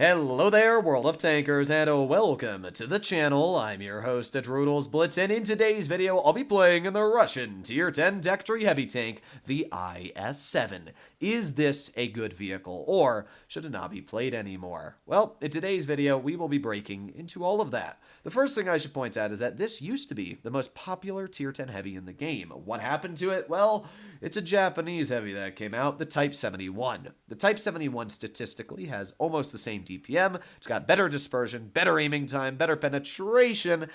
Hello there, World of Tankers, and welcome to the channel. I'm your host, Droodles Blitz, and in today's video, I'll be playing in the Russian Tier 10 deck tree heavy tank, the IS-7. Is this a good vehicle, or should it not be played anymore? Well, in today's video, we will be breaking into all of that. The first thing I should point out is that this used to be the most popular Tier 10 heavy in the game. What happened to it? Well, it's a Japanese heavy that came out, the Type 71. The Type 71 statistically has almost the same DPM, it's got better dispersion, better aiming time, better penetration,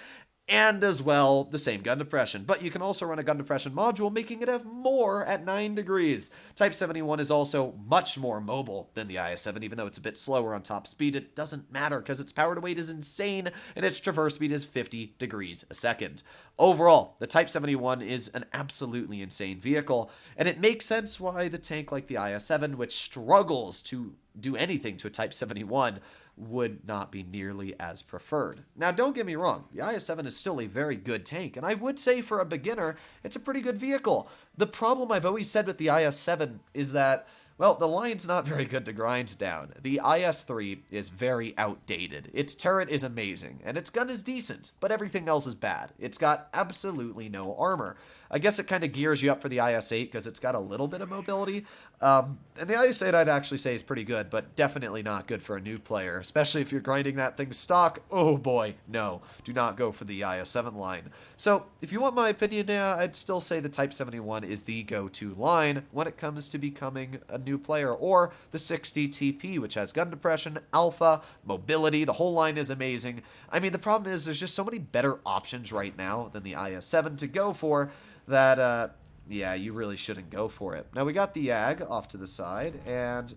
and as well, the same gun depression. But you can also run a gun depression module, making it have more at 9 degrees. Type 71 is also much more mobile than the IS-7, even though it's a bit slower on top speed. It doesn't matter because its power to weight is insane, and its traverse speed is 50 degrees a second. Overall, the Type 71 is an absolutely insane vehicle, and it makes sense why the tank like the IS-7, which struggles to do anything to a Type 71, would not be nearly as preferred. Now, don't get me wrong, the IS-7 is still a very good tank, and I would say for a beginner, it's a pretty good vehicle. The problem I've always said with the IS-7 is that, well, the line's not very good to grind down. The IS-3 is very outdated. Its turret is amazing, and its gun is decent, but everything else is bad. It's got absolutely no armor. I guess it kind of gears you up for the IS-8 because it's got a little bit of mobility. And the IS-8 I'd actually say is pretty good, but definitely not good for a new player, especially if you're grinding that thing stock. Oh boy, no. Do not go for the IS-7 line. So, if you want my opinion now, I'd still say the Type 71 is the go-to line when it comes to becoming a new player, or the 60 TP, which has gun depression, alpha, mobility. The whole line is amazing. I mean, the problem is there's just so many better options right now than the IS-7 to go for that, yeah, you really shouldn't go for it. Now, we got the YAG off to the side, and,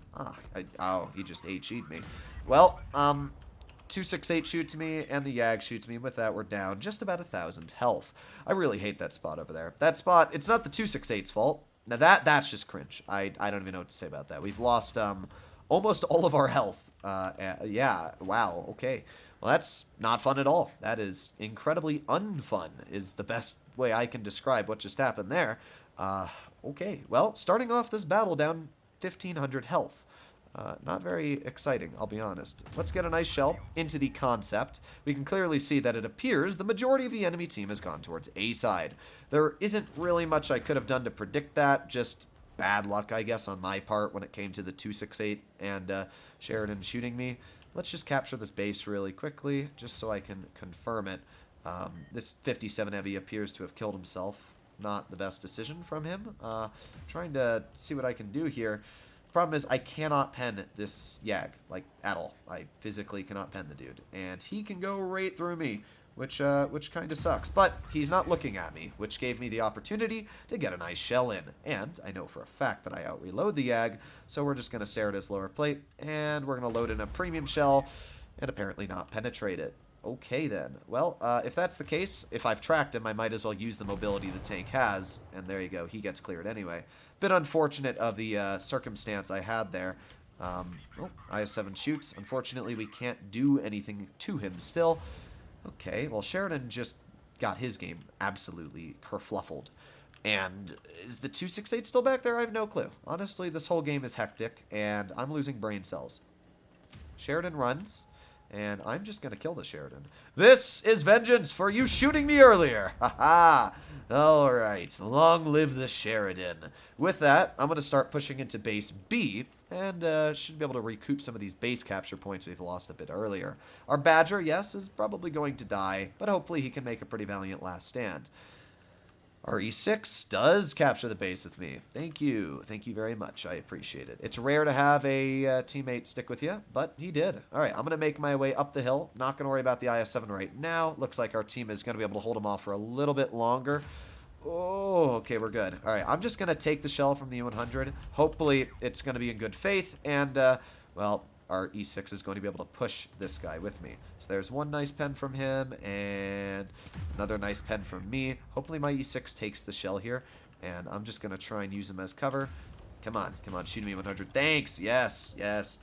he just 8G'd me. Well, 268 shoots me, and the YAG shoots me. With that, we're down just about 1,000 health. I really hate that spot over there. That spot, it's not the 268's fault. Now, that's just cringe. I don't even know what to say about that. We've lost, almost all of our health. Yeah, wow, okay. Well, that's not fun at all. That is incredibly unfun, is the best way I can describe what just happened there. Okay, well, starting off this battle down 1,500 health. Not very exciting, I'll be honest. Let's get a nice shell into the concept. We can clearly see that it appears the majority of the enemy team has gone towards A side. There isn't really much I could have done to predict that, just bad luck, I guess, on my part when it came to the 268 and Sheridan shooting me. Let's just capture this base really quickly, just so I can confirm it. This 57 heavy appears to have killed himself. Not the best decision from him. Trying to see what I can do here. Problem is, I cannot pen this YAG, like, at all. I physically cannot pen the dude. And he can go right through me, which kind of sucks. But he's not looking at me, which gave me the opportunity to get a nice shell in. And I know for a fact that I out-reload the YAG, so we're just going to stare at his lower plate, and we're going to load in a premium shell, and apparently not penetrate it. Okay then. Well, if that's the case, if I've tracked him, I might as well use the mobility the tank has, and there you go, he gets cleared anyway. Bit unfortunate of the circumstance I had there. Oh, IS-7 shoots. Unfortunately, we can't do anything to him still. Okay, well, Sheridan just got his game absolutely kerfluffled. And is the 268 still back there? I have no clue. Honestly, this whole game is hectic, and I'm losing brain cells. Sheridan runs. And I'm just going to kill the Sheridan. This is vengeance for you shooting me earlier. Haha. Alright. Long live the Sheridan. With that, I'm going to start pushing into base B. And should be able to recoup some of these base capture points we've lost a bit earlier. Our Badger, yes, is probably going to die. But hopefully he can make a pretty valiant last stand. Our E6 does capture the base with me. Thank you. Thank you very much. I appreciate it. It's rare to have a teammate stick with you, but he did. All right, I'm going to make my way up the hill. Not going to worry about the IS-7 right now. Looks like our team is going to be able to hold him off for a little bit longer. Oh, okay, we're good. All right, I'm just going to take the shell from the U-100. Hopefully, it's going to be in good faith, and, well, our E6 is going to be able to push this guy with me. So there's one nice pen from him, and another nice pen from me. Hopefully my E6 takes the shell here, and I'm just going to try and use him as cover. Come on, shoot me 100. Thanks, yes,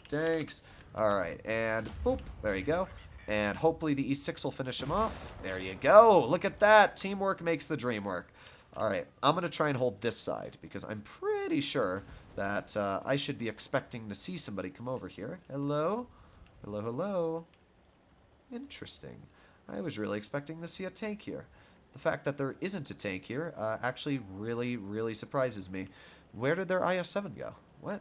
thanks. All right, and boop, there you go. And hopefully the E6 will finish him off. There you go, look at that. Teamwork makes the dream work. All right, I'm going to try and hold this side, because I'm pretty sure that I should be expecting to see somebody come over here. Hello? Hello, hello. Interesting. I was really expecting to see a tank here. The fact that there isn't a tank here actually really, really surprises me. Where did their IS-7 go? What?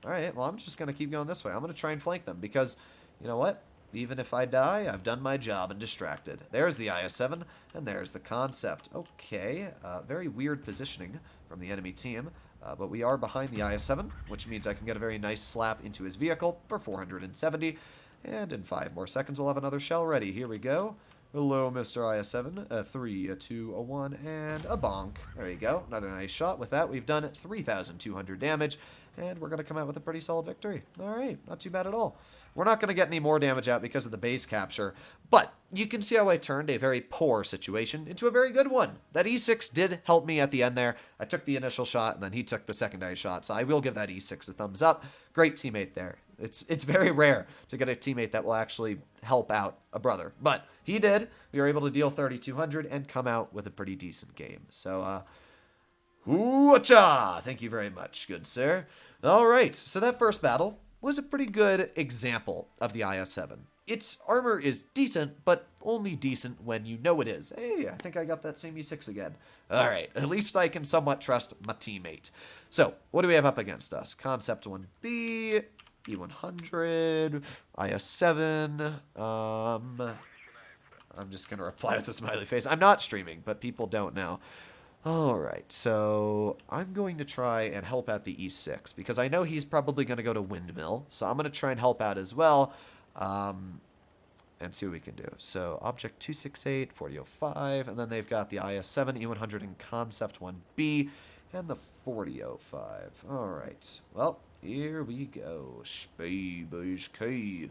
Alright, well, I'm just going to keep going this way. I'm going to try and flank them because, you know what? Even if I die, I've done my job and distracted. There's the IS-7, and there's the concept. Okay, very weird positioning from the enemy team, but we are behind the IS-7, which means I can get a very nice slap into his vehicle for 470, and in 5 more seconds we'll have another shell ready. Here we go. Hello, Mr. IS-7. A 3, a 2, a 1, and a bonk. There you go. Another nice shot. With that, we've done 3,200 damage, and we're going to come out with a pretty solid victory. All right, not too bad at all. We're not going to get any more damage out because of the base capture, but you can see how I turned a very poor situation into a very good one. That E6 did help me at the end there. I took the initial shot, and then he took the secondary shot, so I will give that E6 a thumbs up. Great teammate there. It's very rare to get a teammate that will actually help out a brother, but he did. We were able to deal 3,200 and come out with a pretty decent game. So, hoo-cha! Thank you very much, good sir. All right, so that first battle was a pretty good example of the IS-7. Its armor is decent, but only decent when you know it is. Hey, I think I got that same E6 again. All right, at least I can somewhat trust my teammate. So, what do we have up against us? Concept 1B, E100, IS-7. I'm just going to reply with a smiley face. I'm not streaming, but people don't know. Alright, so I'm going to try and help out the E6, because I know he's probably going to go to Windmill, so I'm going to try and help out as well, and see what we can do. So, Object 268, 4005, and then they've got the IS-7, E100, and Concept 1B, and the 4005. Alright, well, here we go. K.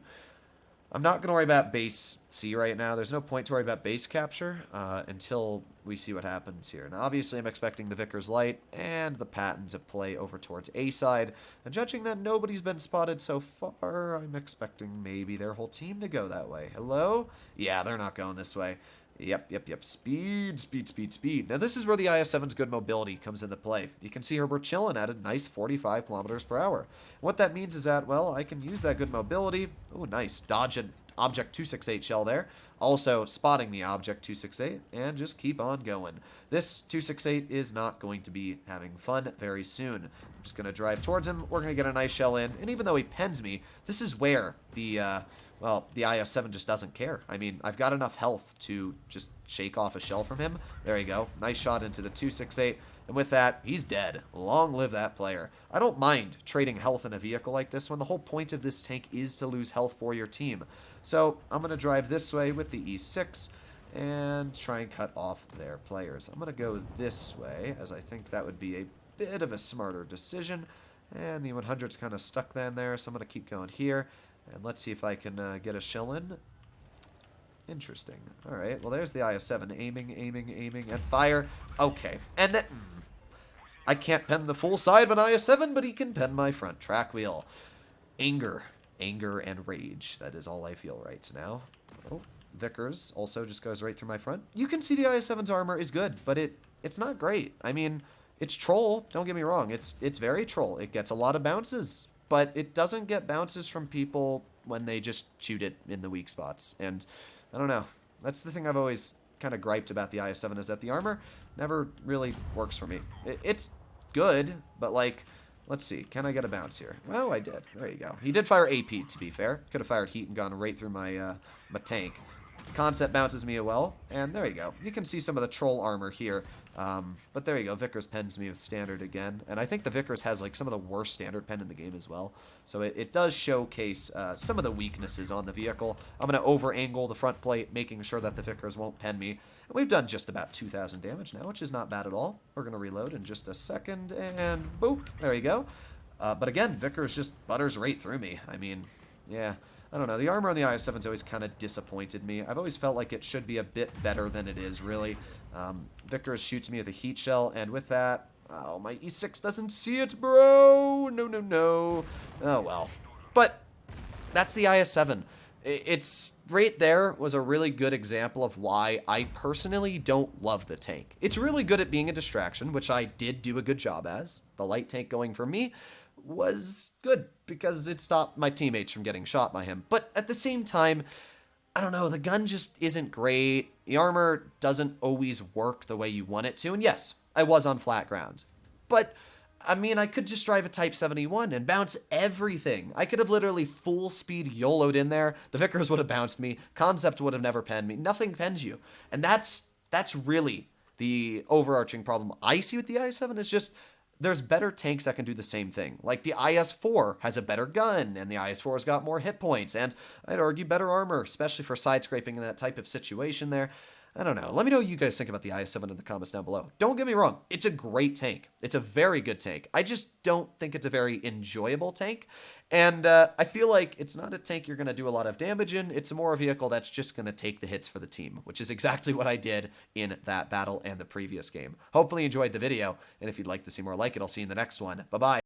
I'm not going to worry about base C right now. There's no point to worry about base capture until we see what happens here. Now, obviously, I'm expecting the Vickers Light and the Patton to play over towards A side. And judging that nobody's been spotted so far, I'm expecting maybe their whole team to go that way. Hello? Yeah, they're not going this way. Yep. Speed. Now, this is where the IS-7's good mobility comes into play. You can see her we're chilling at a nice 45 kilometers per hour. What that means is that, well, I can use that good mobility. Oh, nice. Dodge an Object 268 shell there. Also, spotting the Object 268, and just keep on going. This 268 is not going to be having fun very soon. I'm just going to drive towards him. We're going to get a nice shell in, and even though he pens me, this is where the IS-7 just doesn't care. I mean, I've got enough health to just shake off a shell from him. There you go. Nice shot into the 268. And with that, he's dead. Long live that player. I don't mind trading health in a vehicle like this when the whole point of this tank is to lose health for your team. So I'm going to drive this way with the E6 and try and cut off their players. I'm going to go this way, as I think that would be a bit of a smarter decision. And the 100's kind of stuck then there, so I'm going to keep going here. And let's see if I can get a shell in. Interesting. Alright, well there's the IS-7. Aiming, and fire. Okay. And then... I can't pen the full side of an IS-7, but he can pen my front track wheel. Anger and rage. That is all I feel right now. Oh, Vickers also just goes right through my front. You can see the IS-7's armor is good, but it's not great. I mean, it's troll. Don't get me wrong. It's very troll. It gets a lot of bounces, but it doesn't get bounces from people when they just shoot it in the weak spots. And I don't know. That's the thing I've always kind of griped about the IS-7 is that the armor never really works for me. It's good, but like, let's see. Can I get a bounce here? Well, I did. There you go. He did fire AP, to be fair. Could have fired heat and gone right through my my tank. Concept bounces me well, and there you go. You can see some of the troll armor here. But there you go. Vickers pens me with standard again. And I think the Vickers has like some of the worst standard pen in the game as well. So it does showcase some of the weaknesses on the vehicle. I'm going to over-angle the front plate, making sure that the Vickers won't pen me. And we've done just about 2,000 damage now, which is not bad at all. We're going to reload in just a second, and boop. There you go. But again, Vickers just butters right through me. I mean, yeah. I don't know. The armor on the IS-7's always kind of disappointed me. I've always felt like it should be a bit better than it is, really. Vickers shoots me with a heat shell, and with that... Oh, my E6 doesn't see it, bro! No. Oh, well. But that's the IS-7. It's right there was a really good example of why I personally don't love the tank. It's really good at being a distraction, which I did do a good job as. The light tank going for me. was good because it stopped my teammates from getting shot by him. But at the same time, I don't know, the gun just isn't great. The armor doesn't always work the way you want it to. And yes, I was on flat ground. But, I mean, I could just drive a Type 71 and bounce everything. I could have literally full speed YOLO'd in there. The Vickers would have bounced me. Concept would have never penned me. Nothing pens you. And that's really the overarching problem I see with the IS-7 is just there's better tanks that can do the same thing. Like the IS-4 has a better gun, and the IS-4's got more hit points, and I'd argue better armor, especially for side scraping in that type of situation there. I don't know. Let me know what you guys think about the IS-7 in the comments down below. Don't get me wrong. It's a great tank. It's a very good tank. I just don't think it's a very enjoyable tank. And I feel like it's not a tank you're going to do a lot of damage in. It's more a vehicle that's just going to take the hits for the team, which is exactly what I did in that battle and the previous game. Hopefully you enjoyed the video. And if you'd like to see more like it, I'll see you in the next one. Bye-bye.